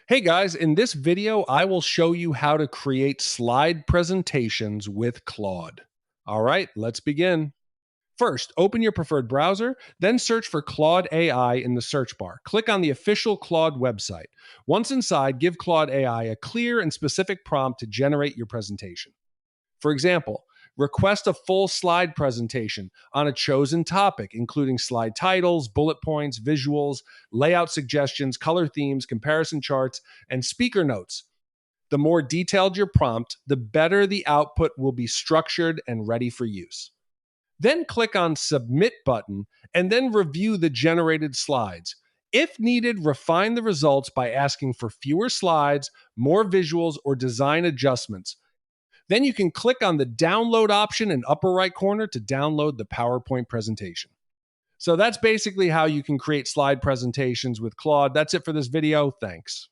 Hey guys, in this video, I will show you how to create slide presentations with Claude. All right, let's begin. First, open your preferred browser, then search for Claude AI in the search bar. Click on the official Claude website. Once inside, give Claude AI a clear and specific prompt to generate your presentation. For example, request a full slide presentation on a chosen topic, including slide titles, bullet points, visuals, layout suggestions, color themes, comparison charts, and speaker notes. The more detailed your prompt, the better the output will be structured and ready for use. Then click on Submit button and then review the generated slides. If needed, refine the results by asking for fewer slides, more visuals, or design adjustments. Then you can click on the download option in upper right corner to download the PowerPoint presentation. So that's basically how you can create slide presentations with Claude. That's it for this video. Thanks.